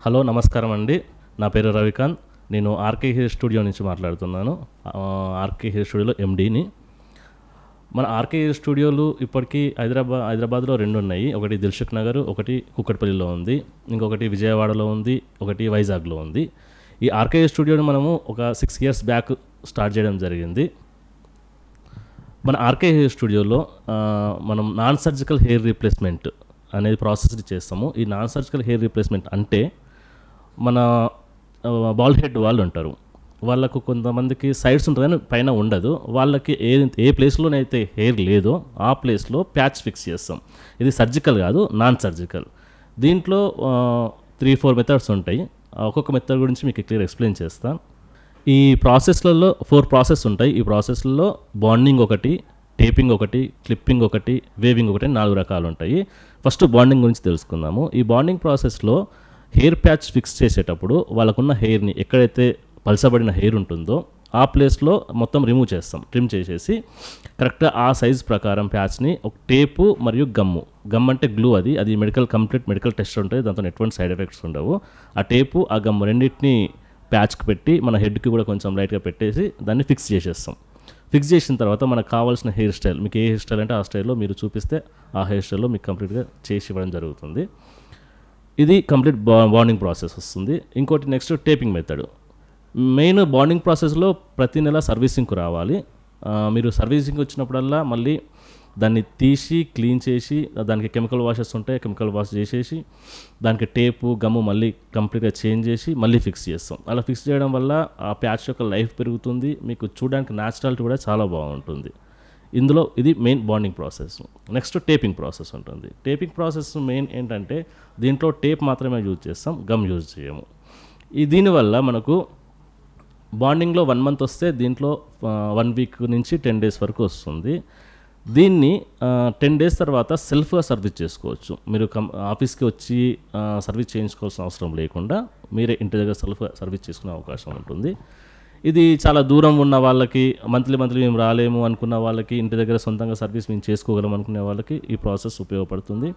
Hello నమస్కారం అండి. నా పేరు రవికాంత్. నేను ఆర్కే హెయిర్ స్టూడియో నుంచి మాట్లాడుతున్నాను. ఆర్కే హెయిర్ స్టూడియోలో ఎండీని. మన ఆర్కే హెయిర్ స్టూడియోలు ఇప్పటికీ హైదరాబాద్లో 2 ఉన్నాయి. ఒకటి దిల్సుఖ్ నగర్, ఒకటి కూకట్పల్లిలో ఉంది, ఇంకొకటి విజయవాడలో ఉంది, ఒకటి వైజాగ్లో ఉంది. ఈ ఆర్కే హెయిర్ స్టూడియోని మనము ఒక 6 years బ్యాక్ స్టార్ట్ చేయడం జరిగింది. మన ఆర్కే హెయిర్ స్టూడియోలో మనం నాన్ సర్జికల్ హెయిర్ రీప్లేస్మెంట్ అనేది ప్రాసెస్ చేస్తాము. ఈ నాన్ సర్జికల్ హెయిర్ రీప్లేస్మెంట్ అంటే మన బాల్ హెడ్ వాళ్ళు ఉంటారు, వాళ్ళకు కొంతమందికి సైడ్స్ ఉంటుంది కానీ పైన ఉండదు. వాళ్ళకి ఏ ప్లేస్లోనైతే హెయిర్ లేదో ఆ ప్లేస్లో ప్యాచ్ ఫిక్స్ చేస్తాం. ఇది సర్జికల్ కాదు, నాన్ సర్జికల్. దీంట్లో 3-4 మెథడ్స్ ఉంటాయి. ఒక్కొక్క మెథడ్ గురించి మీకు క్లియర్ ఎక్స్ప్లెయిన్ చేస్తాను. ఈ ప్రాసెస్లలో 4 ప్రాసెస్ ఉంటాయి. ఈ ప్రాసెస్లలో బాండింగ్ ఒకటి, టేపింగ్ ఒకటి, క్లిప్పింగ్ ఒకటి, వేవింగ్ ఒకటి, 4 రకాలు ఉంటాయి. ఫస్ట్ బాండింగ్ గురించి తెలుసుకుందాము. ఈ బాండింగ్ ప్రాసెస్లో హెయిర్ ప్యాచ్ ఫిక్స్ చేసేటప్పుడు వాళ్ళకున్న హెయిర్ని ఎక్కడైతే పలసబడిన హెయిర్ ఉంటుందో ఆ ప్లేస్లో మొత్తం రిమూవ్ చేస్తాం. ట్రిమ్ చేసేసి కరెక్ట్గా ఆ సైజ్ ప్రకారం ప్యాచ్ని ఒక టేపు మరియు గమ్ అంటే గ్లూ, అది కంప్లీట్ మెడికల్ టెస్ట్ ఉంటుంది. దాంతో ఎటువంటి సైడ్ ఎఫెక్ట్స్ ఉండవు. ఆ టేపు ఆ గమ్ రెండింటిని ప్యాచ్కి పెట్టి మన హెడ్కి కూడా కొంచెం లైట్గా పెట్టేసి దాన్ని ఫిక్స్ చేసేస్తాం. ఫిక్స్ చేసిన తర్వాత మనకు కావాల్సిన హెయిర్ స్టైల్, మీకు ఏ హెయిర్ స్టైల్ అంటే ఆ స్టైల్లో మీరు చూపిస్తే ఆ హెయిర్ స్టైల్లో మీకు కంప్లీట్గా చేసి ఇవ్వడం జరుగుతుంది. ఇది కంప్లీట్ బాండింగ్ ప్రాసెస్ వస్తుంది. ఇంకోటి next taping method. Main bonding ప్రాసెస్లో ప్రతి నెల సర్వీసింగ్కు రావాలి. మీరు సర్వీసింగ్ వచ్చినప్పుడల్లా మళ్ళీ దాన్ని తీసి క్లీన్ చేసి, దానికి కెమికల్ వాషెస్ ఉంటాయి, కెమికల్ వాష్ చేసేసి దానికి టేపు గమ్ము మళ్ళీ కంప్లీట్గా చేంజ్ చేసి మళ్ళీ ఫిక్స్ చేస్తాం. అలా ఫిక్స్ చేయడం వల్ల ఆ ప్యాచ్ యొక్క లైఫ్ పెరుగుతుంది, మీకు చూడడానికి న్యాచురాలిటీ కూడా చాలా బాగుంటుంది. ఇందులో ఇది main bonding process. Next taping process ఉంటుంది. టేపింగ్ ప్రాసెస్ మెయిన్ ఏంటంటే దీంట్లో టేప్ మాత్రమే యూజ్ చేస్తాం, గమ్ యూజ్ చేయము. దీనివల్ల మనకు బాండింగ్లో 1 month వస్తే దీంట్లో 1 week నుంచి 10 days వరకు వస్తుంది. దీన్ని 10 days తర్వాత సెల్ఫ్గా సర్వీస్ చేసుకోవచ్చు. మీరు ఆఫీస్కి వచ్చి సర్వీస్ చేయించుకోవాల్సిన అవసరం లేకుండా మీరే ఇంటి దగ్గర సెల్ఫ్గా సర్వీస్ చేసుకునే అవకాశం ఉంటుంది. ఇది చాలా దూరం ఉన్న వాళ్ళకి, మంత్లీ మేము రాలేము అనుకున్న వాళ్ళకి, ఇంటి దగ్గర సొంతంగా సర్వీస్ మేము చేసుకోగలం అనుకునే వాళ్ళకి ఈ ప్రాసెస్ ఉపయోగపడుతుంది.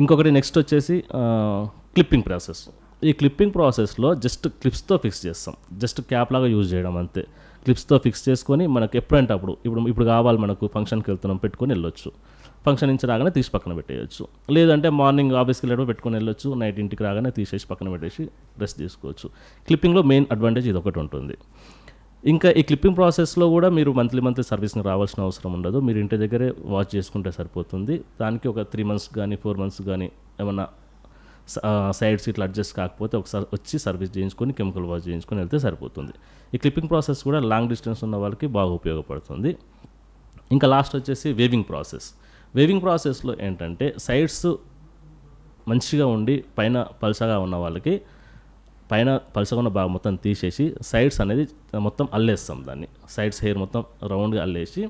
ఇంకొకటి నెక్స్ట్ వచ్చేసి క్లిప్పింగ్ ప్రాసెస్. ఈ క్లిప్పింగ్ ప్రాసెస్లో జస్ట్ క్లిప్స్తో ఫిక్స్ చేస్తాం. జస్ట్ క్యాప్ లాగా యూజ్ చేయడం అంతే. క్లిప్స్తో ఫిక్స్ చేసుకొని మనకు ఎప్పుడంటే అప్పుడు, ఇప్పుడు కావాలి మనకు ఫంక్షన్కి వెళ్తున్నాం పెట్టుకొని వెళ్ళొచ్చు. ఫంక్షన్ నుంచి రాగానే తీసి పక్కన పెట్టేయచ్చు. లేదంటే మార్నింగ్ ఆఫీస్కి వెళ్ళేటప్పుడు పెట్టుకొని వెళ్ళొచ్చు, నైట్ ఇంటికి రాగానే తీసేసి పక్కన పెట్టేసి రెస్ట్ తీసుకోవచ్చు. క్లిప్పింగ్లో మెయిన్ అడ్వాంటేజ్ ఇది ఒకటి ఉంటుంది. ఇంకా ఈ క్లిప్పింగ్ ప్రాసెస్లో కూడా మీరు మంత్లీ సర్వీస్ని రావాల్సిన అవసరం ఉండదు. మీరు ఇంటి దగ్గరే వాచ్ చేసుకుంటే సరిపోతుంది. దానికి ఒక 3 months కానీ 4 months కానీ ఏమన్నా సైడ్స్ ఇట్లా అడ్జస్ట్ కాకపోతే ఒకసారి వచ్చి సర్వీస్ చేయించుకొని కెమికల్ వాష్ చేయించుకొని వెళ్తే సరిపోతుంది. ఈ క్లిప్పింగ్ ప్రాసెస్ కూడా లాంగ్ డిస్టెన్స్ ఉన్న వాళ్ళకి బాగా ఉపయోగపడుతుంది. ఇంకా లాస్ట్ వచ్చేసి వేవింగ్ ప్రాసెస్. వేవింగ్ ప్రాసెస్లో ఏంటంటే సైడ్స్ మంచిగా ఉండి పైన పల్చగా ఉన్న వాళ్ళకి పైన పల్చగా ఉన్న భాగం మొత్తం తీసేసి సైడ్స్ అనేది మొత్తం అల్లేస్తాం. దాన్ని సైడ్స్ హెయిర్ మొత్తం రౌండ్గా అల్లేసి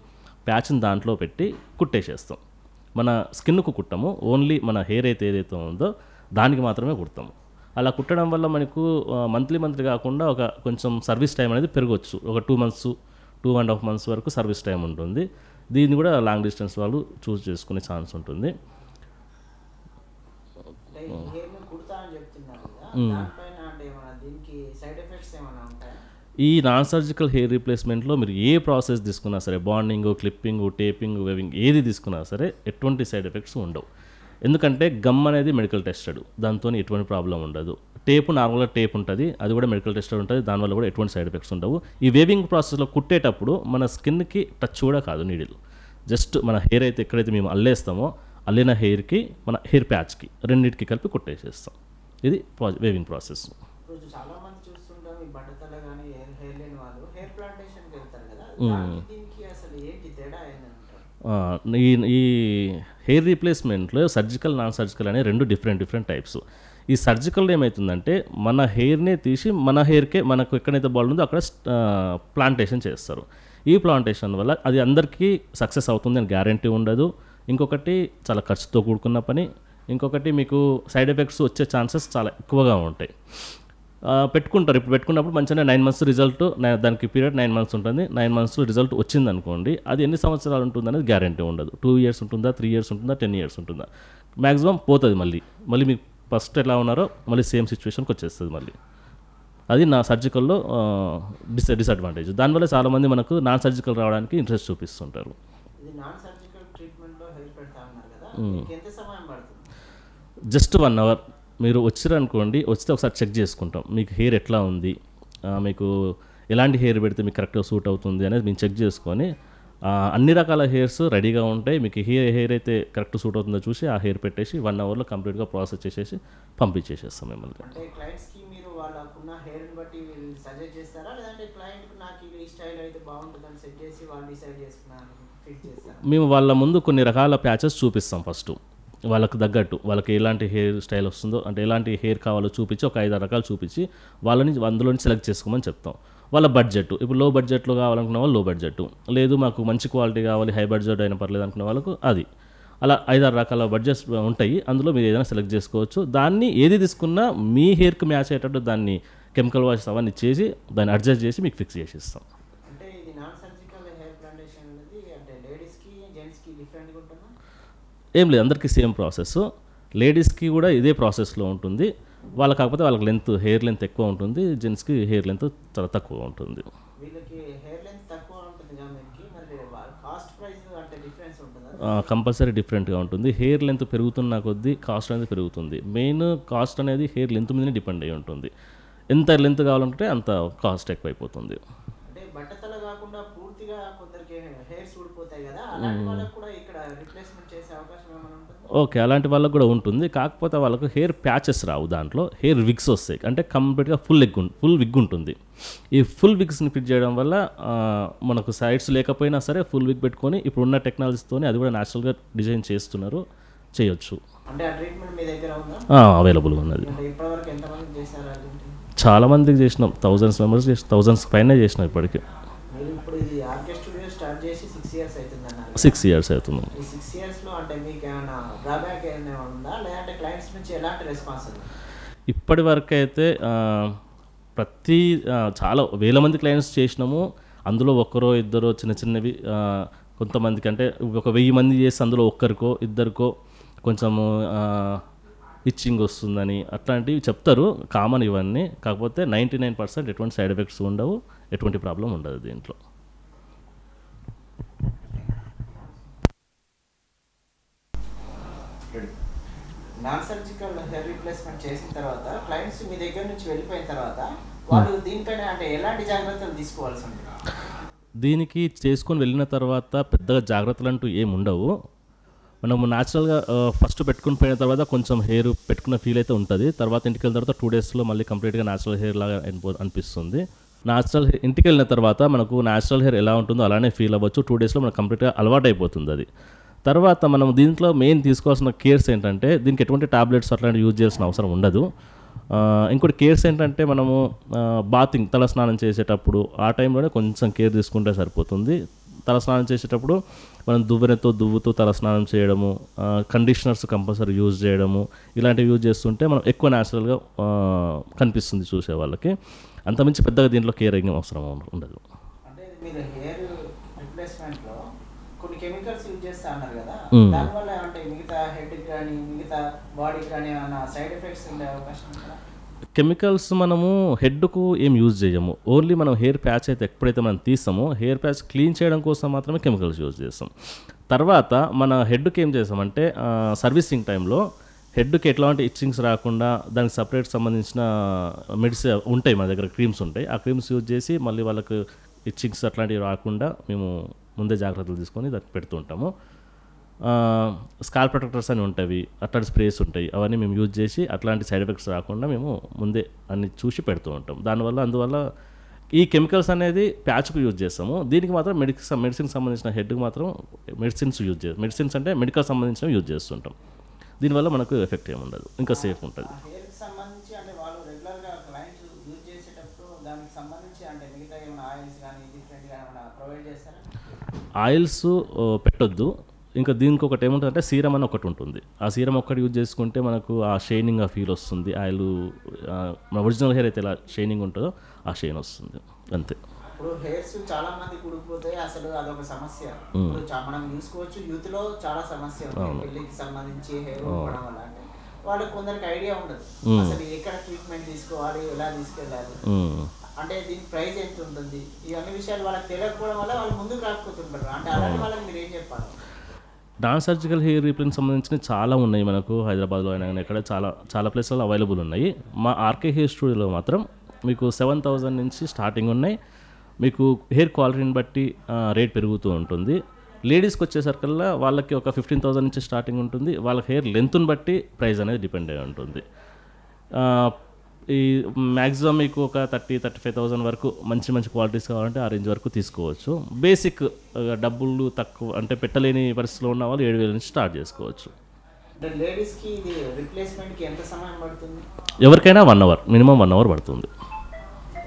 ప్యాచ్ని దాంట్లో పెట్టి కుట్టేసేస్తాం. మన స్కిన్కు కుట్టము, ఓన్లీ మన హెయిర్ ఏదైతే ఉందో దానికి మాత్రమే కుడతాము. అలా కుట్టడం వల్ల మనకు మంత్లీ కాకుండా ఒక కొంచెం సర్వీస్ టైం అనేది పెరగవచ్చు. ఒక 2 months 2.5 months వరకు సర్వీస్ టైం ఉంటుంది. దీన్ని కూడా లాంగ్ డిస్టెన్స్ వాళ్ళు చూస్ చేసుకునే ఛాన్స్ ఉంటుంది. ఈ నాన్ సర్జికల్ హెయిర్ రీప్లేస్మెంట్లో మీరు ఏ ప్రాసెస్ తీసుకున్నా సరే, బాండింగ్, క్లిప్పింగ్, టేపింగ్, వేవింగ్ ఏది తీసుకున్నా సరే ఎటువంటి సైడ్ ఎఫెక్ట్స్ ఉండవు. ఎందుకంటే గమ్ అనేది మెడికల్ టెస్టెడ్, దాంతో ఎటువంటి ప్రాబ్లం ఉండదు. టేపు నార్మల్గా టేప్ ఉంటుంది, అది కూడా మెడికల్ టెస్టెడ్ ఉంటుంది, దానివల్ల కూడా ఎటువంటి సైడ్ ఎఫెక్ట్స్ ఉండవు. ఈ వేవింగ్ ప్రాసెస్లో కుట్టేటప్పుడు మన స్కిన్కి టచ్ కూడా కాదు నీడిల్. జస్ట్ మన హెయిర్ అయితే ఎక్కడైతే మేము అల్లేస్తామో అల్లిన హెయిర్కి మన హెయిర్ ప్యాచ్కి రెండింటికి కలిపి కుట్టేసేస్తాం. ఇది వేవింగ్ ప్రాసెస్. ఈ హెయిర్ రీప్లేస్మెంట్లో సర్జికల్, నాన్ సర్జికల్ అనే 2 డిఫరెంట్ టైప్స్. ఈ సర్జికల్ ఏమవుతుందంటే మన హెయిర్నే తీసి మన హెయిర్కే మనకు ఎక్కడైతే బాల్ ఉందో అక్కడ ప్లాంటేషన్ చేస్తారు. ఈ ప్లాంటేషన్ వల్ల అది అందరికీ సక్సెస్ అవుతుంది అని గ్యారంటీ ఉండదు. ఇంకొకటి చాలా ఖర్చుతో కూడుకున్న పని. ఇంకొకటి మీకు సైడ్ ఎఫెక్ట్స్ వచ్చే ఛాన్సెస్ చాలా ఎక్కువగా ఉంటాయి. పెట్టుకుంటారు. ఇప్పుడు పెట్టుకున్నప్పుడు మంచిగా 9 months రిజల్ట్, దానికి పీరియడ్ 9 months ఉంటుంది. 9 months రిజల్ట్ వచ్చింది అనుకోండి, అది ఎన్ని సంవత్సరాలు ఉంటుంది అనేది గ్యారంటీ ఉండదు. 2 years ఉంటుందా, 3 years ఉంటుందా, 10 years ఉంటుందా, మ్యాక్సిమం పోతుంది. మళ్ళీ మీకు ఫస్ట్ ఎలా ఉన్నారో మళ్ళీ సేమ్ సిచ్యువేషన్కి వచ్చేస్తుంది మళ్ళీ. అది నా సర్జికల్లో డిసడ్వాంటేజ్. దానివల్ల చాలామంది మనకు నాన్ సర్జికల్ రావడానికి ఇంట్రెస్ట్ చూపిస్తుంటారు. జస్ట్ 1 అవర్ మీరు వచ్చారనుకోండి, వస్తే ఒకసారి చెక్ చేసుకుంటాం మీకు హెయిర్ ఎట్లా ఉంది, మీకు ఎలాంటి హెయిర్ పెడితే మీకు కరెక్ట్గా సూట్ అవుతుంది అనేది మేము చెక్ చేసుకొని అన్ని రకాల హెయిర్స్ రెడీగా ఉంటాయి. మీకు హెయిర్ అయితే కరెక్ట్ సూట్ అవుతుందో చూసి ఆ హెయిర్ పెట్టేసి 1 అవర్లో కంప్లీట్గా ప్రాసెస్ చేసేసి పంపించేసేస్తాం మిమ్మల్ని. మేము వాళ్ళ ముందు కొన్ని రకాల ప్యాచెస్ చూపిస్తాం. ఫస్ట్ వాళ్ళకు తగ్గట్టు వాళ్ళకి ఎలాంటి హెయిర్ స్టైల్ వస్తుందో, అంటే ఎలాంటి హెయిర్ కావాలో చూపించి ఒక 5-6 రకాలు చూపించి వాళ్ళని అందులో సెలెక్ట్ చేసుకోమని చెప్తాం. వాళ్ళ బడ్జెట్, ఇప్పుడు లో బడ్జెట్లో కావాలనుకున్న వాళ్ళు లో బడ్జెట్, లేదు మాకు మంచి క్వాలిటీ కావాలి హై బడ్జెట్ అయినా పర్లేదు అనుకున్న వాళ్ళకు అది. అలా 5-6 రకాల బడ్జెట్స్ ఉంటాయి. అందులో మీరు ఏదైనా సెలెక్ట్ చేసుకోవచ్చు. దాన్ని ఏది తీసుకున్నా మీ హెయిర్కి మ్యాచ్ అయ్యేటట్టు దాన్ని కెమికల్ వాష్ అవన్నీ చేసి దాన్ని అడ్జస్ట్ చేసి మీకు ఫిక్స్ చేసి ఇస్తాం. ఏం లేదు, అందరికీ సేమ్ ప్రాసెస్. లేడీస్కి కూడా ఇదే ప్రాసెస్లో ఉంటుంది. వాళ్ళకి కాకపోతే వాళ్ళకి హెయిర్ లెంత్ ఎక్కువ ఉంటుంది, జెంట్స్కి హెయిర్ లెంత్ చాలా తక్కువ ఉంటుంది. కంపల్సరీ డిఫరెంట్గా ఉంటుంది. హెయిర్ లెంత్ పెరుగుతున్న కొద్దీ కాస్ట్ అనేది పెరుగుతుంది. మెయిన్ కాస్ట్ అనేది హెయిర్ లెంత్ మీదనే డిపెండ్ అయి ఉంటుంది. ఎంత లెంత్ కావాలంటే అంత కాస్ట్ ఎక్కువైపోతుంది. ఓకే, అలాంటి వాళ్ళకు కూడా ఉంటుంది. కాకపోతే వాళ్ళకు హెయిర్ ప్యాచెస్ రావు, దాంట్లో హెయిర్ విగ్స్ వస్తాయి. అంటే కంప్లీట్గా ఫుల్ విగ్ ఉంటుంది. ఈ ఫుల్ విగ్స్ని ఫిట్ చేయడం వల్ల మనకు సైడ్స్ లేకపోయినా సరే ఫుల్ విగ్ పెట్టుకొని ఇప్పుడున్న టెక్నాలజీతో అది కూడా న్యాచురల్గా డిజైన్ చేస్తున్నారు, చేయొచ్చు. అవైలబుల్గా ఉన్నది. చాలా మందికి చేసినాం, థౌజండ్స్ పైన చేసినాం ఇప్పటికీ. 6 years అవుతుంది. ఇప్పటి వరకు అయితే చాలా వేల మంది క్లయింట్స్ చేసినాము. అందులో ఒక్కరో ఇద్దరో చిన్నవి, కొంతమందికి అంటే ఒక 1000 మంది చేసి అందులో ఒక్కరికో ఇద్దరికో కొంచెము ఇచ్చింగ్ వస్తుందని అట్లాంటివి చెప్తారు, కామన్ ఇవన్నీ. కాకపోతే 99% ఎటువంటి సైడ్ ఎఫెక్ట్స్ ఉండవు, ఎటువంటి ప్రాబ్లం ఉండదు దీంట్లో. నాన్ సర్జికల్ హెయిర్ రీప్లేస్మెంట్ చేసిన తర్వాత క్లయింట్స్ మీ దగ్గర నుంచి వెళ్ళిపోయిన తర్వాత వాళ్ళు దీనిపైన అంటే ఎలాంటి జాగ్రత్తలు తీసుకోవాల్సి ఉంటుంది? దీనికి చేసుకొని వెళ్ళిన తర్వాత పెద్దగా జాగ్రత్తలు అంటూ ఏమి ఉండవు. మనము న్యాచురల్గా ఫస్ట్ పెట్టుకుని పోయిన తర్వాత కొంచెం హెయిర్ పెట్టుకున్న ఫీల్ అయితే ఉంటుంది. తర్వాత ఇంటికి వెళ్ళిన తర్వాత 2 daysలో మళ్ళీ కంప్లీట్గా న్యాచురల్ హెయిర్ లాగా అనిపిస్తుంది. ఇంటికి వెళ్ళిన తర్వాత మనకు న్యాచురల్ హెయిర్ ఎలా ఉంటుందో అలానే ఫీల్ అవ్వచ్చు. 2 daysలో మనకు కంప్లీట్గా అలవాటు అయిపోతుంది అది. తర్వాత మనం దీంట్లో మెయిన్ తీసుకోవాల్సిన కేర్స్ ఏంటంటే దీనికి ఎటువంటి టాబ్లెట్స్ అట్లాంటివి యూజ్ చేయాల్సిన అవసరం ఉండదు. ఇంకోటి కేర్స్ ఏంటంటే మనము తలస్నానం చేసేటప్పుడు ఆ టైంలోనే కొంచెం కేర్ తీసుకుంటే సరిపోతుంది. తలస్నానం చేసేటప్పుడు మనం దువ్వుతూ తలస్నానం చేయడము, కండిషనర్స్ కంపల్సరీ యూజ్ చేయడము, ఇలాంటివి యూజ్ చేస్తుంటే మనం ఎక్కువ న్యాచురల్గా కనిపిస్తుంది చూసే వాళ్ళకి. అంతమించి పెద్దగా దీంట్లో కేరింగ్ అవసరం ఉండదు. కొన్ని కెమికల్స్ యూజ్ చేస్తా అన్నారు కదా, దానివల్ల అంటే మిగతా హెడ్కి కానీ మిగతా బాడీకి కానీ ఏమైనా సైడ్ ఎఫెక్ట్స్ ఉండే అవకాశం ఉందా? కెమికల్స్ మనము హెడ్కు ఏం యూజ్ చేయము. ఓన్లీ మనం హెయిర్ ప్యాచ్ అయితే ఎప్పుడైతే మనం తీస్తామో హెయిర్ ప్యాచ్ క్లీన్ చేయడం కోసం మాత్రమే కెమికల్స్ యూజ్ చేస్తాం. తర్వాత మన హెడ్కి ఏం చేస్తామంటే సర్వీసింగ్ టైంలో హెడ్కి ఎట్లాంటి ఇచ్చింగ్స్ రాకుండా దానికి సపరేట్ సంబంధించిన మెడిసిన్ ఉంటాయి, మన దగ్గర క్రీమ్స్ ఉంటాయి. ఆ క్రీమ్స్ యూజ్ చేసి మళ్ళీ వాళ్ళకు ఇచ్చింగ్స్ అట్లాంటివి రాకుండా మేము ముందే జాగ్రత్తలు తీసుకొని దానికి పెడుతూ ఉంటాము. స్కాల్ప్ ప్రొటెక్టర్స్ అని ఉంటాయి, అట్లాంటి స్ప్రేస్ ఉంటాయి, అవన్నీ మేము యూజ్ చేసి అట్లాంటి సైడ్ ఎఫెక్ట్స్ రాకుండా మేము ముందే అన్ని చూసి పెడుతూ ఉంటాం. అందువల్ల ఈ కెమికల్స్ అనేది ప్యాచ్కు యూజ్ చేస్తాము. దీనికి మాత్రం మెడిసిన్ సంబంధించిన హెడ్కి మాత్రం మెడిసిన్స్ అంటే మెడికల్ సంబంధించినవి యూజ్ చేస్తుంటాం. దీనివల్ల మనకు ఎఫెక్ట్ ఏమి ఉండదు, ఇంకా సేఫ్ ఉంటుంది. ఆయిల్స్ పెట్టొద్దు. ఇంకా దీనికి ఒకటి ఏముంటుందంటే సీరం అని ఒకటి ఉంటుంది. ఆ సీరం ఒక్కటి యూజ్ చేసుకుంటే మనకు ఆ షైనింగ్ ఆ ఫీల్ వస్తుంది. ఆయిల్ మన ఒరిజినల్ హెయిర్ అయితే ఎలా షైనింగ్ ఉంటుందో ఆ షైన్ వస్తుంది, అంతే. ఇప్పుడు హెయిర్స్ చాలా మంది కుడిపోతాయి, అసలు అదొక సమస్య. మనం చూసుకోవచ్చు యూత్ లో చాలా సమస్య ఉంది పెళ్లికి సంబంధించి హెయిర్ ఊడిపోవడం వల్ల. అంటే వాళ్ళకి కొందరికి ఐడియా ఉండదు అసలు ఎక్కడ ట్రీట్మెంట్ తీసుకోవాలి, ఎలా తీసుకెళ్ళాలి, అంటే దీని ప్రైస్ ఎంత ఉంటుంది, ఇవన్నీ విషయాలు వాళ్ళకి తెలియకపోవడం వల్ల వాళ్ళు ముందుకు రాకపోతుంటారు. అంటే అలాంటి వాళ్ళకి మీరు ఏం చెప్పాలి? నాన్ సర్జికల్ హెయిర్ రీప్లేస్మెంట్ సంబంధించినవి చాలా ఉన్నాయి మనకు హైదరాబాద్లో అయినా కానీ ఇక్కడ చాలా ప్లేస్లలో అవైలబుల్ ఉన్నాయి. మా ఆర్కే హెయిర్ స్టూడియోలో మాత్రం మీకు 7,000 నుంచి స్టార్టింగ్ ఉన్నాయి. మీకు హెయిర్ క్వాలిటీని బట్టి రేట్ పెరుగుతూ ఉంటుంది. లేడీస్కి వచ్చేసరికల్లా వాళ్ళకి ఒక 15,000 నుంచి స్టార్టింగ్ ఉంటుంది. వాళ్ళ హెయిర్ లెంత్ని బట్టి ప్రైస్ అనేది డిపెండ్ అయి ఉంటుంది. ఈ మ్యాక్సిమం మీకు ఒక 30,000-35,000 వరకు మంచి క్వాలిటీస్ కావాలంటే ఆ రేంజ్ వరకు తీసుకోవచ్చు. బేసిక్ డబ్బులు తక్కువ అంటే పెట్టలేని పరిస్థితిలో ఉన్న వాళ్ళు 7,000 నుంచి స్టార్ట్ చేసుకోవచ్చు. అంటే లేడీస్కి ఇది రిప్లేస్మెంట్కి ఎంత సమయం పడుతుంది? ఎవరికైనా 1 అవర్, మినిమం 1 అవర్ పడుతుంది.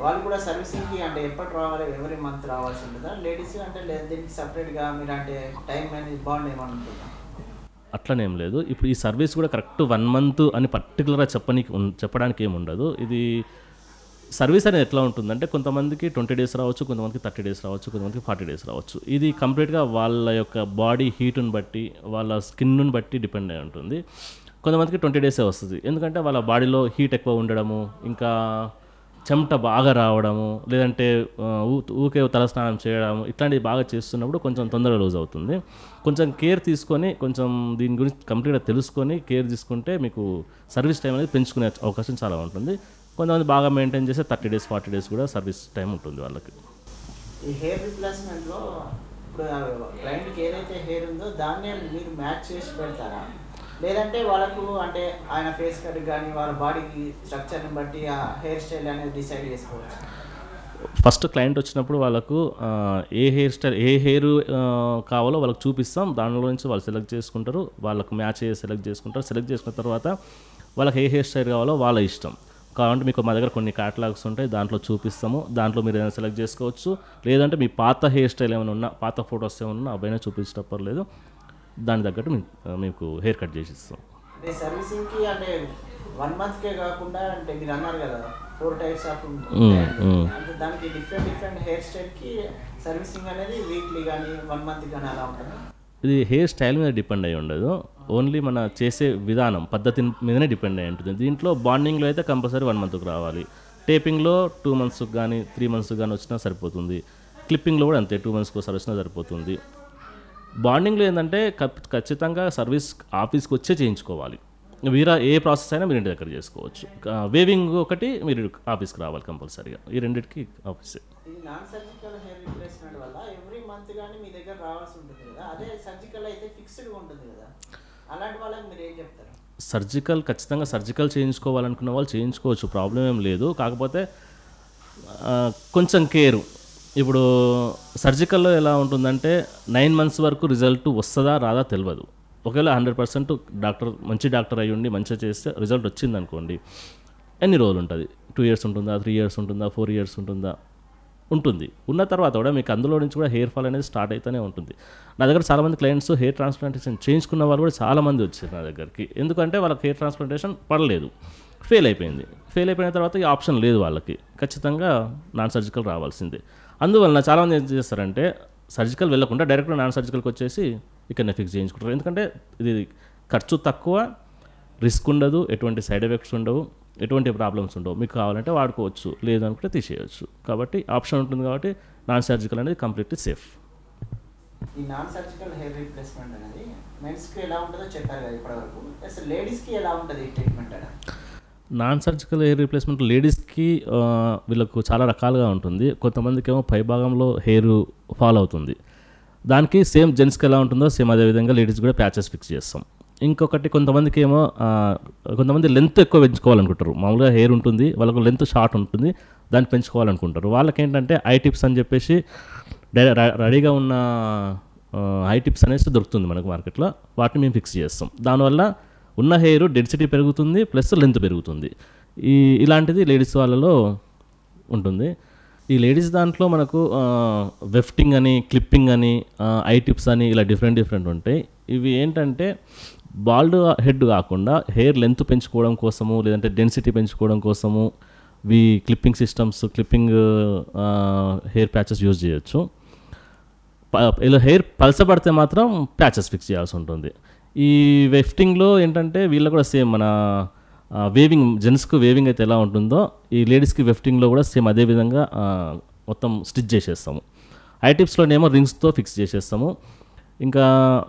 వాళ్ళు కూడా సర్వీసింగ్కి అంటే ఎప్పటి రావాలి, ఎవరి మంత్ రావాల్సి ఉంటుందా? లేడీస్ అంటే దీనికి సపరేట్గా మీరు అంటే టైం అనేది బాండ్ ఏమైనా ఉంటుందా? అట్లనేం లేదు. ఇప్పుడు ఈ సర్వీస్ కూడా కరెక్ట్ 1 మంత్ అని పర్టికులర్గా చెప్పడానికి ఏమి ఉండదు. ఇది సర్వీస్ అనేది ఎట్లా ఉంటుందంటే కొంతమందికి 20 డేస్ రావచ్చు, కొంతమందికి 30 డేస్ రావచ్చు, కొంతమందికి 40 డేస్ రావచ్చు. ఇది కంప్లీట్గా వాళ్ళ యొక్క బాడీ హీటుని బట్టి, వాళ్ళ స్కిన్ని బట్టి డిపెండ్ అయి ఉంటుంది. కొంతమందికి 20 డేసే వస్తుంది, ఎందుకంటే వాళ్ళ బాడీలో హీట్ ఎక్కువ ఉండడము, ఇంకా చెమట బాగా రావడము, లేదంటే ఊకే తలస్నానం చేయడము, ఇట్లాంటివి బాగా చేస్తున్నప్పుడు కొంచెం తొందరగా లూజ్ అవుతుంది. కొంచెం కేర్ తీసుకొని, కొంచెం దీని గురించి కంప్లీట్గా తెలుసుకొని కేర్ తీసుకుంటే మీకు సర్వీస్ టైం అనేది పెంచుకునే అవకాశం చాలా ఉంటుంది. కొంతమంది బాగా మెయింటైన్ చేస్తే 30 డేస్ 40 డేస్ కూడా సర్వీస్ టైం ఉంటుంది వాళ్ళకి. ఈ హెయిర్ రిప్లేస్మెంట్లో ఇప్పుడు క్లయింట్కి ఏదైతే హెయిర్ ఉందో దాన్నే మీరు మ్యాచ్ చేసి పెడతారా, లేదంటే వాళ్ళకు అంటే ఆయన ఫేస్ కట్ కానీ వాళ్ళ బాడీకి స్ట్రక్చర్ని బట్టి ఆ హెయిర్ స్టైల్ అనేది డిసైడ్ చేసుకోవచ్చు? ఫస్ట్ క్లయింట్ వచ్చినప్పుడు వాళ్ళకు ఏ హెయిర్ కావాలో వాళ్ళకి చూపిస్తాం. దానిలో నుంచి వాళ్ళు సెలెక్ట్ చేసుకుంటారు, వాళ్ళకు మ్యాచ్ అయ్యే సెలెక్ట్ చేసుకుంటారు. సెలెక్ట్ చేసుకున్న తర్వాత వాళ్ళకి ఏ హెయిర్ స్టైల్ కావాలో వాళ్ళ ఇష్టం. కాబట్టి మీకు మా దగ్గర కొన్ని క్యాటలాగ్స్ ఉంటాయి, దాంట్లో చూపిస్తాము. దాంట్లో మీరు ఏదైనా సెలెక్ట్ చేసుకోవచ్చు. లేదంటే మీ పాత హెయిర్ స్టైల్ ఏమైనా ఉన్నా, పాత ఫొటోస్ ఏమైనా ఉన్నా అవైనా చూపించేటప్పుడు లేదు, దాని తగ్గట్టు మీకు హెయిర్ కట్ చేసి ఇస్తాం. అంటే సర్వీసింగ్కి అంటే 1 మంత్కే కాకుండా అంటే మీరు అన్నారు కదా 4 టైప్స్ ఆఫ్ అంటే దానికి డిఫరెంట్ హెయిర్ స్టైల్కి సర్వీసింగ్ అనేది వీక్లీ కానీ 1 మంత్ కానీ అలా ఉంటుంది. ఇది హెయిర్ స్టైల్ మీద డిపెండ్ అయి ఉండదు, ఓన్లీ మన చేసే విధానం పద్ధతి మీదనే డిపెండ్ అయి ఉంటుంది. దీంట్లో బాండింగ్లో అయితే కంపల్సరీ 1 మంత్కి రావాలి. టేపింగ్లో 2 మంత్స్కి కానీ 3 మంత్స్కి కానీ వచ్చినా సరిపోతుంది. క్లిప్పింగ్లో కూడా అంతే 2 మంత్స్కి ఒకసారి వచ్చినా సరిపోతుంది. బాండింగ్లో ఏంటంటే ఖచ్చితంగా సర్వీస్ ఆఫీస్కి వచ్చే చేయించుకోవాలి. వీరా ఏ ప్రాసెస్ అయినా మీరు ఇంటి దగ్గర చేసుకోవచ్చు. వేవింగ్ ఒకటి మీరు ఆఫీస్కి రావాలి కంపల్సరీగా, ఈ రెండింటికి ఆఫీసే. ఇది నాన్ సర్జికల్ హెయిర్ రిప్లేస్మెంట్ వల్ల ఎవ్రీ మంత్ కానీ మీ దగ్గర రావాల్సి ఉంటుంది కదా, అదే సర్జికల్ అయితే ఫిక్స్డ్గా ఉంటుంది కదా, అలాంటి వాళ్ళకి మీరు ఏం చెప్తారు? ఖచ్చితంగా సర్జికల్ చేయించుకోవాలనుకున్న వాళ్ళు చేయించుకోవచ్చు, ప్రాబ్లం ఏం లేదు. కాకపోతే కొంచెం కేరు. ఇప్పుడు సర్జికల్లో ఎలా ఉంటుందంటే 9 మంత్స్ వరకు రిజల్ట్ వస్తుందా రాదా తెలియదు. ఒకవేళ 100% మంచి డాక్టర్ అయ్యి ఉండి మంచిగా చేస్తే రిజల్ట్ వచ్చింది అనుకోండి, ఎన్ని రోజులు ఉంటుంది? 2 ఇయర్స్ ఉంటుందా, 3 ఇయర్స్ ఉంటుందా, 4 ఇయర్స్ ఉంటుందా? ఉంటుంది. ఉన్న తర్వాత కూడా మీకు అందులో నుంచి కూడా హెయిర్ ఫాల్ అనేది స్టార్ట్ అవుతూనే ఉంటుంది. నా దగ్గర చాలామంది క్లయింట్స్ హెయిర్ ట్రాన్స్ప్లాంటేషన్ చేయించుకున్న వాళ్ళు కూడా చాలామంది వచ్చారు నా దగ్గరికి. ఎందుకంటే వాళ్ళకి హెయిర్ ట్రాన్స్ప్లాంటేషన్ పడలేదు, ఫెయిల్ అయిపోయిన తర్వాత ఈ ఆప్షన్ లేదు వాళ్ళకి, ఖచ్చితంగా నాన్ సర్జికల్ రావాల్సిందే. అందువలన చాలామంది ఏం చేస్తారంటే సర్జికల్ వెళ్ళకుండా డైరెక్ట్గా నాన్ సర్జికల్కి వచ్చేసి ఇక్కడనే ఫిక్స్ చేయించుకుంటారు. ఎందుకంటే ఇది ఖర్చు తక్కువ, రిస్క్ ఉండదు, ఎటువంటి సైడ్ ఎఫెక్ట్స్ ఉండవు, ఎటువంటి ప్రాబ్లమ్స్ ఉండవు. మీకు కావాలంటే వాడుకోవచ్చు, లేదు అనుకుంటే తీసేయచ్చు. కాబట్టి ఆప్షన్ ఉంటుంది, కాబట్టి నాన్ సర్జికల్ అనేది కంప్లీట్లీ సేఫ్. ఈ నాన్ సర్జికల్ హెయిర్ రీప్లేస్మెంట్ అనేది మెన్స్కి ఎలా ఉంటుందో చెప్పారు కదా ఇప్పటివరకు, అసలు లేడీస్కి ఎలా ఉంటుంది ఈ ట్రీట్మెంట్ అనేది? నాన్ సర్జికల్ హెయిర్ రీప్లేస్మెంట్ లేడీస్కి వీళ్ళకు చాలా రకాలుగా ఉంటుంది. కొంతమందికి ఏమో పైభాగంలో హెయిర్ ఫాల్ అవుతుంది, దానికి సేమ్ జెంట్స్కి ఎలా ఉంటుందో సేమ్ అదేవిధంగా లేడీస్ కూడా ప్యాచెస్ ఫిక్స్ చేస్తాం. ఇంకొకటి కొంతమందికి ఏమో కొంతమంది లెంత్ ఎక్కువ పెంచుకోవాలనుకుంటారు. మామూలుగా హెయిర్ ఉంటుంది, వాళ్ళకు లెంత్ షార్ట్ ఉంటుంది, దాన్ని పెంచుకోవాలనుకుంటారు. వాళ్ళకి ఏంటంటే ఐ టిప్స్ అని చెప్పేసి రెడీగా ఉన్న ఐ టిప్స్ అనేసి దొరుకుతుంది మనకు మార్కెట్లో, వాటిని మేము ఫిక్స్ చేస్తాం. దానివల్ల ఉన్న హెయిర్ డెన్సిటీ పెరుగుతుంది, ప్లస్ లెంత్ పెరుగుతుంది. ఇలాంటిది లేడీస్ వాళ్ళలో ఉంటుంది. ఈ లేడీస్ దాంట్లో మనకు వెఫ్టింగ్ అని, క్లిప్పింగ్ అని, ఐ టిప్స్ అని ఇలా డిఫరెంట్ ఉంటాయి. ఇవి ఏంటంటే బాల్డ్ హెడ్ కాకుండా హెయిర్ లెంత్ పెంచుకోవడం కోసము, లేదంటే డెన్సిటీ పెంచుకోవడం కోసము clipping systems, clipping hair patches use చేయొచ్చు. ఇలా హెయిర్ పలసపడితే మాత్రం ప్యాచెస్ ఫిక్స్ చేయాల్సి ఉంటుంది. ఈ వెఫ్టింగ్లో ఏంటంటే వీళ్ళు కూడా సేమ్ మన వేవింగ్ జెంట్స్కి వేవింగ్ అయితే ఎలా ఉంటుందో ఈ లేడీస్కి వెఫ్టింగ్లో కూడా సేమ్ అదే విధంగా మొత్తం స్టిచ్ చేసేస్తాము. ఐ టిప్స్లోనేమో రింగ్స్తో ఫిక్స్ చేసేస్తాము. ఇంకా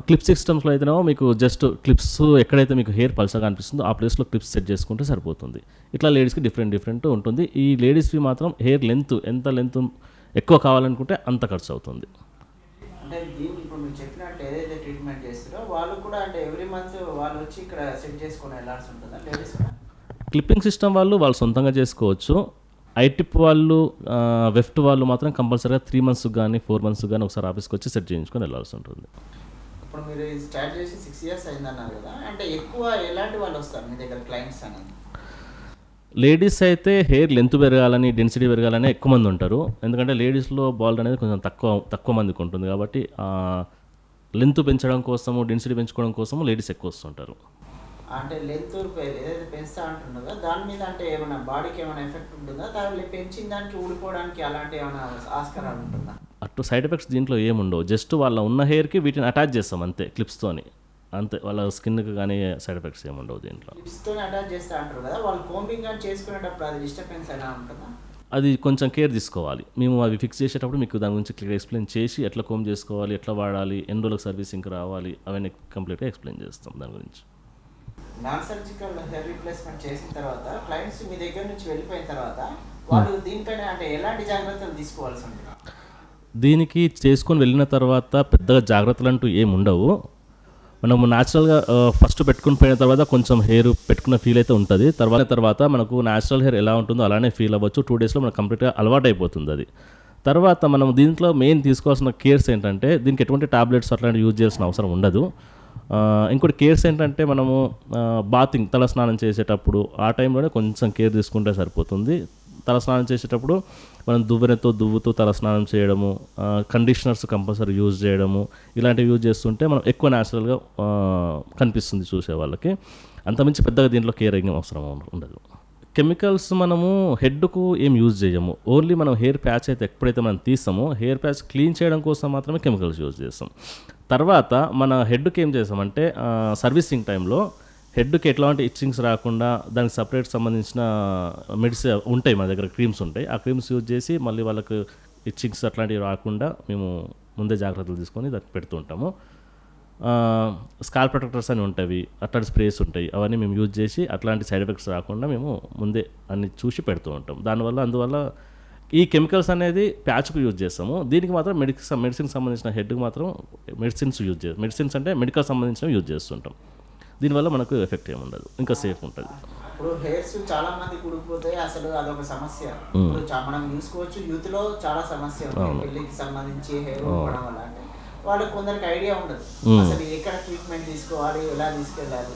క్లిప్ సిస్టమ్స్లో అయితేనేమో మీకు జస్ట్ క్లిప్స్ ఎక్కడైతే మీకు హెయిర్ పల్సగా అనిపిస్తుందో ఆ ప్లేస్లో క్లిప్స్ సెట్ చేసుకుంటే సరిపోతుంది. ఇట్లా లేడీస్కి డిఫరెంట్ ఉంటుంది. ఈ లేడీస్కి మాత్రం హెయిర్ లెంత్ ఎంత లెంత్ ఎక్కువ కావాలనుకుంటే అంత ఖర్చు అవుతుంది. అంటే దీన్ని ఇప్పుడు మీరు చెప్పినట్టు ఏదైతే ట్రీట్మెంట్ చేస్తారో వాళ్ళు కూడా అంటే ఎవ్రీ మంత్ వాళ్ళు వచ్చి ఇక్కడ సెట్ చేసుకొని వెళ్ళాల్సి ఉంటుందా లేడీస్ కూడా? క్లిప్పింగ్ సిస్టమ్ వాళ్ళు సొంతంగా చేసుకోవచ్చు. ఐటిప్ వాళ్ళు వెఫ్ట్ వాళ్ళు మాత్రం కంపల్సరీగా 3 months కానీ 4 months కానీ ఒకసారి ఆఫీస్కి వచ్చి సెట్ చేయించుకొని వెళ్ళాల్సి ఉంటుంది. ఇప్పుడు మీరు స్టార్ట్ చేసి 6 years అయిందన్నారు కదా, అంటే ఎక్కువ ఎలాంటి వాళ్ళు వస్తారు మీ దగ్గర క్లయింట్స్ అనేది? లేడీస్ అయితే హెయిర్ లెంత్ పెరగాలని డెన్సిటీ పెరగాలని ఎక్కువ మంది ఉంటారు. ఎందుకంటే లేడీస్లో బాల్డ్ అనేది కొంచెం తక్కువ మందికి ఉంటుంది కాబట్టి లెంత్ పెంచడం కోసము డెన్సిటీ పెంచుకోవడం కోసము లేడీస్ ఎక్కువ వస్తుంటారు. అంటే లెంత్ ఏదైతే పెంచుతా అంటుందో దాని మీద అంటే ఏమైనా బాడీకి ఏమైనా ఎఫెక్ట్ ఉంటుందా? దాని పెంచిన దానికి ఊడిపోవడానికి అలాంటి ఏమైనా ఆస్కారాలు ఉంటుందా? అటు సైడ్ ఎఫెక్ట్స్ దీంట్లో ఏముండవు. జస్ట్ వాళ్ళ ఉన్న హెయిర్కి వీటిని అటాచ్ చేస్తాం అంతే క్లిప్స్తోని, అంతే. వాళ్ళ స్కిన్కి కానీ సైడ్ ఎఫెక్ట్స్ ఏముండవు దీంట్లో. క్లిప్స్తో అటాచ్ చేస్తా అంటారు కదా, వాళ్ళు కోంబింగ్ అని చేసుకునేటప్పుడు అది డిస్టర్బెన్స్ ఎలా ఉంటుందా? అది కొంచెం కేర్ తీసుకోవాలి. మేము అవి ఫిక్స్ చేసేటప్పుడు మీకు దాని గురించి క్లియర్ ఎక్స్ప్లెయిన్ చేసి ఎట్లా కోమ్ చేసుకోవాలి, ఎట్లా వాడాలి, ఎన్ని రోజులకు సర్వీసింగ్కి రావాలి అవన్నీ కంప్లీట్గా ఎక్స్ప్లెయిన్ చేస్తాం దాని గురించి. నాన్ సర్జికల్ హెయిర్ రీప్లేస్మెంట్ చేసిన తర్వాత క్లయింట్స్ మీ దగ్గర నుంచి వెళ్ళిపోయిన తర్వాత వాళ్ళు దీనిపైన అంటే ఎలాంటి జాగ్రత్తలు తీసుకోవాల్సి ఉంటుంది? దీనికి చేసుకొని వెళ్ళిన తర్వాత పెద్దగా జాగ్రత్తలు అంటూ ఏమి ఉండవు. మనము న్యాచురల్గా ఫస్ట్ పెట్టుకుని పోయిన తర్వాత కొంచెం హెయిర్ పెట్టుకున్న ఫీల్ అయితే ఉంటుంది. తర్వాత మనకు న్యాచురల్ హెయిర్ ఎలా ఉంటుందో అలానే ఫీల్ అవ్వచ్చు. 2 daysలో మనకు కంప్లీట్గా అలవాటు అయిపోతుంది అది. తర్వాత మనం దీంట్లో మెయిన్ తీసుకోవాల్సిన కేర్స్ ఏంటంటే దీనికి ఎటువంటి టాబ్లెట్స్ అట్లాంటివి యూజ్ చేయాల్సిన అవసరం ఉండదు. ఇంకోటి కేర్స్ ఏంటంటే మనము బాతింగ్ తలస్నానం చేసేటప్పుడు ఆ టైంలోనే కొంచెం కేర్ తీసుకుంటే సరిపోతుంది. తలస్నానం చేసేటప్పుడు మనం దువ్వుతూ తలస్నానం చేయడము, కండిషనర్స్ కంపల్సరీ యూజ్ చేయడము, ఇలాంటివి యూజ్ చేస్తుంటే మనం ఎక్కువ న్యాచురల్గా కనిపిస్తుంది చూసే వాళ్ళకి. అంతమించి పెద్దగా దీంట్లో కేరింగ్ అవసరం ఉండదు. కెమికల్స్ మనము హెడ్కు ఏం యూజ్ చేయము. ఓన్లీ మనం హెయిర్ ప్యాచ్ అయితే ఎప్పుడైతే మనం తీస్తామో హెయిర్ ప్యాచ్ క్లీన్ చేయడం కోసం మాత్రమే కెమికల్స్ యూజ్ చేస్తాం. తర్వాత మన హెడ్కి ఏం చేస్తామంటే సర్వీసింగ్ టైంలో హెడ్కి ఎట్లాంటి ఇచ్చింగ్స్ రాకుండా దానికి సపరేట్ సంబంధించిన మెడిసిన్ ఉంటాయి, మన దగ్గర క్రీమ్స్ ఉంటాయి. ఆ క్రీమ్స్ యూజ్ చేసి మళ్ళీ వాళ్ళకు ఇచ్చింగ్స్ అట్లాంటివి రాకుండా మేము ముందే జాగ్రత్తలు తీసుకొని దానికి పెడుతూ ఉంటాము. స్కాల్ ప్రొటెక్టర్స్ అని ఉంటాయి, అట్లాంటి స్ప్రేస్ ఉంటాయి, అవన్నీ మేము యూజ్ చేసి అట్లాంటి సైడ్ ఎఫెక్ట్స్ రాకుండా మేము ముందే అన్ని చూసి పెడుతూ ఉంటాం. అందువల్ల ఈ కెమికల్స్ అనేది ప్యాచ్కు యూజ్ చేస్తాము. దీనికి మాత్రం మెడిసిన్కి సంబంధించిన హెడ్కి మాత్రం మెడిసిన్స్ అంటే మెడికల్ సంబంధించినవి యూజ్ చేస్తుంటాం. దీనివల్ల మనకు ఎఫెక్ట్ ఏమి ఉండదు, ఇంకా సేఫ్ ఉంటుంది. ఇప్పుడు హెయిర్స్ చాలా మంది కుడిపోతాయి, అసలు అదొక సమస్య. ఇప్పుడు మనం చూసుకోవచ్చు యూత్ లో చాలా సమస్య ఉంది పెళ్లికి సంబంధించి హెయిర్ ఊడడం వల్ల. అంటే వాళ్ళకి కొందరికి ఐడియా ఉండదు అసలు ఎక్కడ ట్రీట్మెంట్ తీసుకోవాలి, ఎలా తీసుకెళ్ళాలి,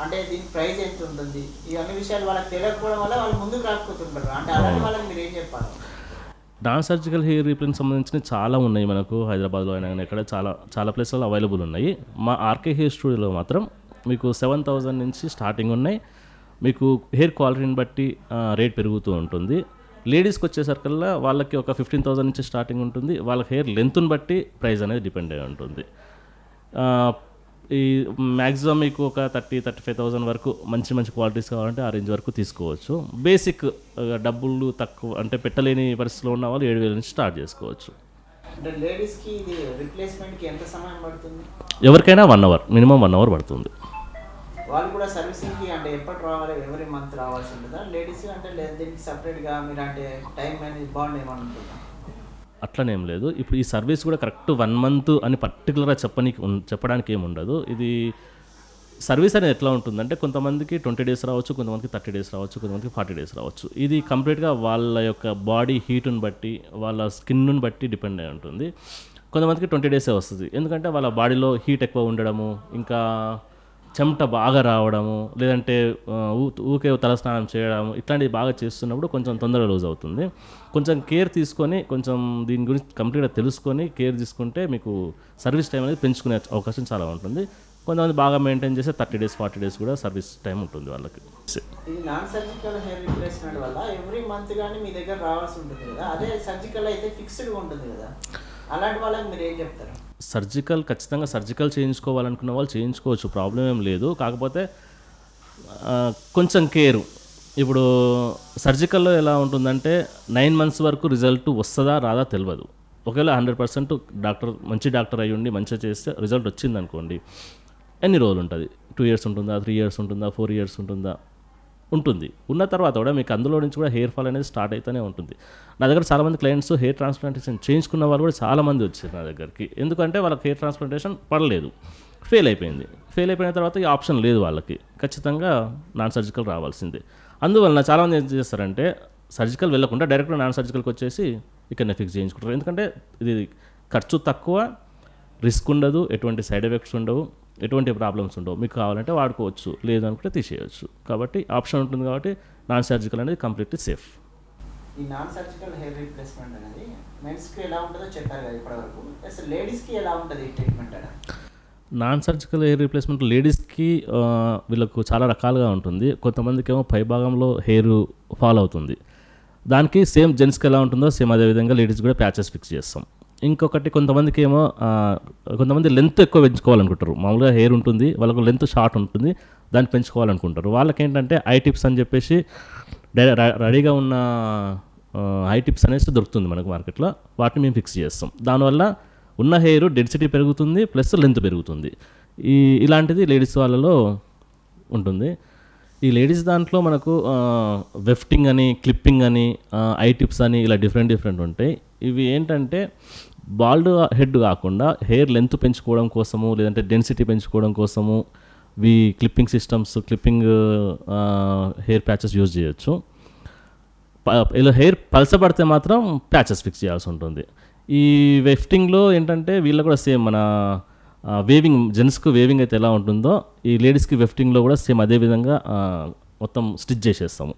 అంటే దీని ప్రైస్ ఎంత ఉంటుంది, ఇవన్నీ విషయాలు వాళ్ళకి తెలియకపోవడం వల్ల వాళ్ళు ముందుకు రాకపోతుంటారు. అంటే అలాంటి వాళ్ళకి మీరు ఏం చెప్పాలి? నాన్ సర్జికల్ హెయిర్ రీప్లేస్మెంట్ సంబంధించినవి చాలా ఉన్నాయి మనకు హైదరాబాద్లో అయినా ఇక్కడ చాలా ప్లేస్లలో అవైలబుల్ ఉన్నాయి. మా ఆర్కే హెయిర్ స్టూడియోలో మాత్రం మీకు 7,000 నుంచి స్టార్టింగ్ ఉన్నాయి. మీకు హెయిర్ క్వాలిటీని బట్టి రేట్ పెరుగుతూ ఉంటుంది. లేడీస్కి వచ్చేసరికల్లా వాళ్ళకి ఒక 15,000 నుంచి స్టార్టింగ్ ఉంటుంది. వాళ్ళకి హెయిర్ లెంత్ని బట్టి ప్రైస్ అనేది డిపెండ్ అయి ఉంటుంది. ఈ మ్యాక్సిమం మీకు ఒక 30,000-35,000 వరకు మంచి క్వాలిటీస్ కావాలంటే ఆ రేంజ్ వరకు తీసుకోవచ్చు. బేసిక్ డబ్బులు తక్కువ అంటే పెట్టలేని పరిస్థితిలో ఉన్న వాళ్ళు 7,000 నుంచి స్టార్ట్ చేసుకోవచ్చు. అంటే లేడీస్కి ఇది రిప్లేస్మెంట్కి ఎంత సమయం పడుతుంది? ఎవరికైనా 1 hour, మినిమం 1 hour పడుతుంది. వాళ్ళు కూడా సర్వీసింగ్కి అంటే ఎప్పటి రావాలి, ఎవరీ మంత్ రావాల్సి ఉంటుందా? లేడీస్ అంటే దీనికి సపరేట్గా మీరు అంటే టైం అనేది బాండ్ ఏమైనా ఉంటుందా? అట్లనేం లేదు. ఇప్పుడు ఈ సర్వీస్ కూడా కరెక్ట్ 1 month అని పర్టికులర్గా చెప్పడానికి ఏమి ఉండదు. ఇది సర్వీస్ అనేది ఎట్లా ఉంటుందంటే కొంతమందికి 20 days రావచ్చు, కొంతమందికి 30 days రావచ్చు, కొంతమందికి 40 days రావచ్చు. ఇది కంప్లీట్గా వాళ్ళ యొక్క బాడీ హీట్ని బట్టి వాళ్ళ స్కిన్ని బట్టి డిపెండ్ అయి ఉంటుంది. కొంతమందికి 20 days వస్తుంది, ఎందుకంటే వాళ్ళ బాడీలో హీట్ ఎక్కువ ఉండడము, ఇంకా చెమట బాగా రావడము, లేదంటే ఊకే తలస్నానం చేయడము, ఇట్లాంటివి బాగా చేస్తున్నప్పుడు కొంచెం తొందరగా లూజ్ అవుతుంది. కొంచెం కేర్ తీసుకొని కొంచెం దీని గురించి కంప్లీట్గా తెలుసుకొని కేర్ తీసుకుంటే మీకు సర్వీస్ టైం అనేది పెంచుకునే అవకాశం చాలా ఉంటుంది. కొంతమంది బాగా మెయింటైన్ చేస్తే 30 days 40 days కూడా సర్వీస్ టైం ఉంటుంది వాళ్ళకి. ఇది నాన్ సర్జికల్ హెయిర్ రిప్లేస్మెంట్ వల్ల ఎవ్రీ మంత్ కానీ మీ దగ్గర రావాల్సి ఉంటుంది కదా, అదే సర్జికల్ అయితే ఫిక్స్డ్గా ఉంటుంది కదా? అలాంటి వాళ్ళకి మీరు ఏం చెప్తారు? సర్జికల్ ఖచ్చితంగా సర్జికల్ చేయించుకోవాలనుకున్న వాళ్ళు చేయించుకోవచ్చు, ప్రాబ్లం ఏం లేదు. కాకపోతే కొంచెం కేరు. ఇప్పుడు సర్జికల్లో ఎలా ఉంటుందంటే 9 months వరకు రిజల్ట్ వస్తుందా రాదా తెలియదు. ఒకవేళ 100% డాక్టర్ మంచి డాక్టర్ అయ్యి ఉండి మంచిగా చేస్తే రిజల్ట్ వచ్చింది అనుకోండి, ఎన్ని రోజులు ఉంటుంది? 2 years ఉంటుందా, 3 years ఉంటుందా, 4 years ఉంటుందా? ఉంటుంది. ఉన్న తర్వాత కూడా మీకు అందులో నుంచి కూడా హెయిర్ ఫాల్ అనేది స్టార్ట్ అవుతూనే ఉంటుంది. నా దగ్గర చాలామంది క్లయింట్స్ హెయిర్ ట్రాన్స్ప్లాంటేషన్ చేయించుకున్న వాళ్ళు కూడా చాలామంది వచ్చారు నా దగ్గరికి. ఎందుకంటే వాళ్ళకి హెయిర్ ట్రాన్స్ప్లాంటేషన్ పడలేదు, ఫెయిల్ అయిపోయింది. ఫెయిల్ అయిపోయిన తర్వాత ఈ ఆప్షన్ లేదు వాళ్ళకి, ఖచ్చితంగా నాన్ సర్జికల్ రావాల్సిందే. అందువలన చాలామంది ఏం చేస్తారంటే సర్జికల్ వెళ్ళకుండా డైరెక్ట్గా నాన్ సర్జికల్కి వచ్చేసి ఇక్కడనే ఫిక్స్ చేయించుకుంటారు. ఎందుకంటే ఇది ఖర్చు తక్కువ, రిస్క్ ఉండదు, ఎటువంటి సైడ్ ఎఫెక్ట్స్ ఉండవు, ఎటువంటి ప్రాబ్లమ్స్ ఉండవు. మీకు కావాలంటే వాడుకోవచ్చు, లేదు అనుకుంటే తీసేయచ్చు. కాబట్టి ఆప్షన్ ఉంటుంది కాబట్టి నాన్ సర్జికల్ అనేది కంప్లీట్లీ సేఫ్. ఈ నాన్ సర్జికల్ హెయిర్ రీప్లేస్మెంట్ అనేది మెన్స్కి ఎలా ఉంటుందో చెప్పారు కదా ఇప్పటివరకు, అసలు లేడీస్కి ఎలా ఉంటుంది ఈ ట్రీట్మెంట్ అనేది? నాన్ సర్జికల్ హెయిర్ రీప్లేస్మెంట్ లేడీస్కి వీళ్ళకు చాలా రకాలుగా ఉంటుంది. కొంతమందికి ఏమో పై భాగంలో హెయిర్ ఫాల్ అవుతుంది, దానికి సేమ్ జెంట్స్కి ఎలా ఉంటుందో సేమ్ అదేవిధంగా లేడీస్ కూడా ప్యాచెస్ ఫిక్స్ చేస్తాం. ఇంకొకటి కొంతమందికి ఏమో కొంతమంది లెంత్ ఎక్కువ పెంచుకోవాలనుకుంటారు. మామూలుగా హెయిర్ ఉంటుంది, వాళ్ళకు లెంత్ షార్ట్ ఉంటుంది, దాన్ని పెంచుకోవాలనుకుంటారు. వాళ్ళకి ఏంటంటే ఐ టిప్స్ అని చెప్పేసి రెడీగా ఉన్న ఐ టిప్స్ అనేసి దొరుకుతుంది మనకు మార్కెట్లో, వాటిని మేము ఫిక్స్ చేస్తాం. దానివల్ల ఉన్న హెయిర్ డెన్సిటీ పెరుగుతుంది, ప్లస్ లెంత్ పెరుగుతుంది. ఇలాంటిది లేడీస్ వాళ్ళలో ఉంటుంది. ఈ లేడీస్ దాంట్లో మనకు వెఫ్టింగ్ అని, క్లిప్పింగ్ అని, ఐ టిప్స్ అని ఇలా డిఫరెంట్ ఉంటాయి. ఇవి ఏంటంటే బాల్డ్ హెడ్ కాకుండా హెయిర్ లెంత్ పెంచుకోవడం కోసము, లేదంటే డెన్సిటీ పెంచుకోవడం కోసము clipping systems, clipping hair patches use చేయొచ్చు. ఇలా హెయిర్ పలసపడితే మాత్రం ప్యాచెస్ ఫిక్స్ చేయాల్సి ఉంటుంది. ఈ వెఫ్టింగ్లో ఏంటంటే వీళ్ళు కూడా సేమ్ మన వేవింగ్, జెంట్స్కి వేవింగ్ అయితే ఎలా ఉంటుందో ఈ లేడీస్కి వెఫ్టింగ్లో కూడా సేమ్ అదే విధంగా మొత్తం స్టిచ్ చేసేస్తాము.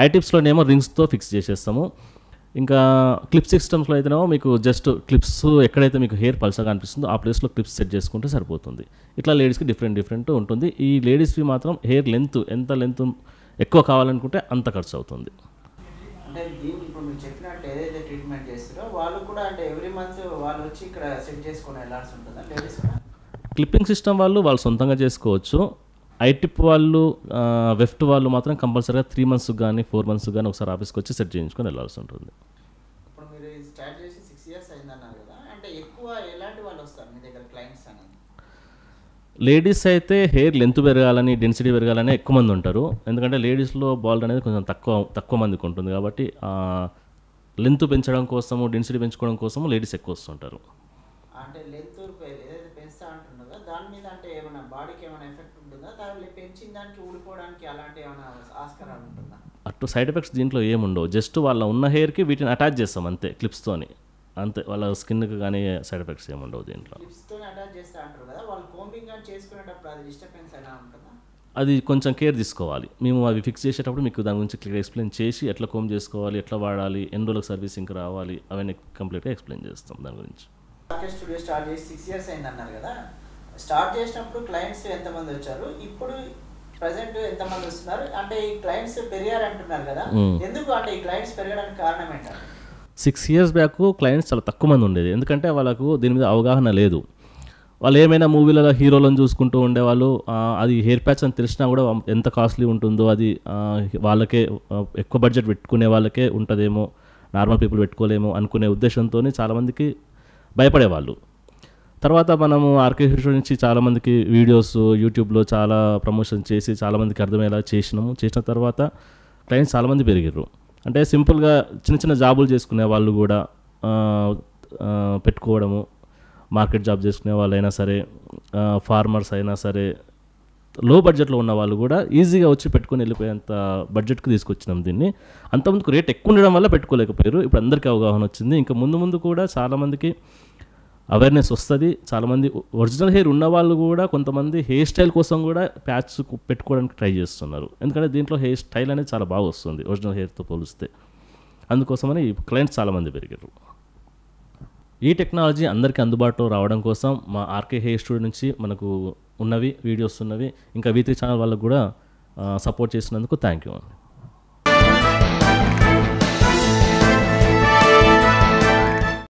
ఐ టిప్స్లోనేమో రింగ్స్తో ఫిక్స్ చేసేస్తాము. ఇంకా క్లిప్ సిస్టమ్స్లో అయితేనేమో మీకు జస్ట్ క్లిప్స్ ఎక్కడైతే మీకు హెయిర్ పల్సగా అనిపిస్తుందో ఆ ప్లేస్లో క్లిప్స్ సెట్ చేసుకుంటే సరిపోతుంది. ఇట్లా లేడీస్కి డిఫరెంట్ ఉంటుంది. ఈ లేడీస్కి మాత్రం హెయిర్ లెంత్ ఎంత లెంత్ ఎక్కువ కావాలనుకుంటే అంత ఖర్చు అవుతుంది. అంటే దీన్ని ఇప్పుడు మీరు చెప్పినట్టు ఏదైతే ట్రీట్మెంట్ చేస్తారో వాళ్ళు కూడా అంటే ఎవ్రీ మంత్ వాళ్ళు వచ్చి ఇక్కడ సెట్ చేసుకొని వెళ్ళాల్సి ఉంటుందా లేడీస్ కూడా? క్లిప్పింగ్ సిస్టమ్ వాళ్ళు సొంతంగా చేసుకోవచ్చు. ఐ టిప్ వాళ్ళు, వెఫ్ట్ వాళ్ళు మాత్రం కంపల్సరీగా 3 months కానీ 4 months కానీ ఒకసారి ఆఫీస్కి వచ్చి సెట్ చేయించుకొని వెళ్ళాల్సి ఉంటుంది. ఇప్పుడు మీరు స్టార్ట్ చేసి 6 years అయిందన్నారు కదా, అంటే ఎక్కువ ఎలాంటి వాళ్ళు వస్తారు మీ దగ్గర క్లయింట్స్ అనేది? లేడీస్ అయితే హెయిర్ లెంత్ పెరగాలని, డెన్సిటీ పెరగాలని ఎక్కువ మంది ఉంటారు. ఎందుకంటే లేడీస్లో బాల్డ్ అనేది కొంచెం తక్కువ మందికి ఉంటుంది కాబట్టి లెంత్ పెంచడం కోసము, డెన్సిటీ పెంచుకోవడం కోసము లేడీస్ ఎక్కువ వస్తుంటారు. అంటే లెంత్ ఏదైతే పెంచుతా అంటున్నారో దాని మీద అంటే ఏమైనా బాడీకి ఏమైనా ఎఫెక్ట్ ఉంటుందా? దాన్ని పెంచిన దానికి ఊడిపోవడానికి అలాంటి ఏమైనా ఆస్కారాలు ఉంటుందా? అటు సైడ్ ఎఫెక్ట్స్ దీంట్లో ఏముండవు. జస్ట్ వాళ్ళ ఉన్న హెయిర్కి వీటిని అటాచ్ చేస్తాం అంతే, క్లిప్స్తోని అంతే. వాళ్ళ స్కిన్కి కానీ సైడ్ ఎఫెక్ట్స్ ఏముండవు దీంట్లో. క్లిప్స్తో అటాచ్ చేస్తా అంటారు కదా, వాళ్ళు కోంబింగ్ అని చేసుకునేటప్పుడు అది డిస్టర్బెన్స్ ఎలా ఉంటుందా? అది కొంచెం కేర్ తీసుకోవాలి. మేము అవి ఫిక్స్ చేసేటప్పుడు మీకు దాని గురించి క్లియర్ ఎక్స్ప్లెయిన్ చేసి ఎట్లా కోమ్ చేసుకోవాలి, ఎట్లా వాడాలి, ఎన్ని రోజులకు సర్వీసింగ్కి రావాలి, అవన్నీ కంప్లీట్గా ఎక్స్ప్లెయిన్ చేస్తాం దాని గురించి. ఆర్కే స్టూడియో స్టార్ట్ చేసి 6 years అయింది అన్నారు కదా, స్టార్ట్ చేసినప్పుడు క్లయింట్స్ ఎంతమంది వచ్చారు, ఇప్పుడు ప్రజెంట్ ఎంతమంది వస్తున్నారు? అంటే ఈ క్లయింట్స్ పెరిగారు అంటున్నారు కదా, ఎందుకు అంటే ఈ క్లయింట్స్ పెరగడానికి కారణం ఏంటంటే? 6 years బ్యాక్ క్లయింట్స్ చాలా తక్కువ మంది ఉండేది. ఎందుకంటే వాళ్ళకు దీని మీద అవగాహన లేదు. వాళ్ళు ఏమైనా మూవీలలో హీరోలను చూసుకుంటూ ఉండేవాళ్ళు. అది హెయిర్ ప్యాచ్ అని తెలిసినా కూడా ఎంత కాస్ట్లీ ఉంటుందో అది వాళ్ళకే, ఎక్కువ బడ్జెట్ పెట్టుకునే వాళ్ళకే ఉంటుందేమో, నార్మల్ పీపుల్ పెట్టుకోలేమో అనుకునే ఉద్దేశంతో చాలామందికి భయపడేవాళ్ళు. తర్వాత మనము ఆర్కే హెయిర్ నుంచి చాలామందికి వీడియోస్ యూట్యూబ్లో చాలా ప్రమోషన్ చేసి చాలామందికి అర్థమయ్యేలా చేసిన తర్వాత క్లయింట్స్ చాలామంది పెరిగారు. అంటే సింపుల్గా చిన్న జాబులు చేసుకునే వాళ్ళు కూడా పెట్టుకోవడము, మార్కెట్ జాబ్ చేసుకునే వాళ్ళైనా సరే, ఫార్మర్స్ అయినా సరే, లో బడ్జెట్లో ఉన్న వాళ్ళు కూడా ఈజీగా వచ్చి పెట్టుకొని వెళ్ళిపోయేంత బడ్జెట్కి తీసుకొచ్చినాం దీన్ని. అంతమందికి రేట్ ఎక్కువ ఉండడం వల్ల పెట్టుకోలేకపోయారు. ఇప్పుడు అందరికీ అవగాహన వచ్చింది. ఇంకా ముందు కూడా చాలామందికి అవేర్నెస్ వస్తుంది. చాలామంది ఒరిజినల్ హెయిర్ ఉన్న వాళ్ళు కూడా కొంతమంది హెయిర్ స్టైల్ కోసం కూడా ప్యాచ్ పెట్టుకోవడానికి ట్రై చేస్తున్నారు. ఎందుకంటే దీంట్లో హెయిర్ స్టైల్ అనేది చాలా బాగా వస్తుంది ఒరిజినల్ హెయిర్తో పోలిస్తే. అందుకోసమని క్లయింట్స్ చాలామంది పెరిగారు. ఈ టెక్నాలజీ అందరికీ అందుబాటులో రావడం కోసం మా ఆర్కే హెయిర్ స్టూడియో నుంచి మనకు ఉన్నవి వీడియోస్ ఉన్నవి, ఇంకా V3 ఛానల్ వాళ్ళకు కూడా సపోర్ట్ చేసినందుకు థ్యాంక్ యూ అండి.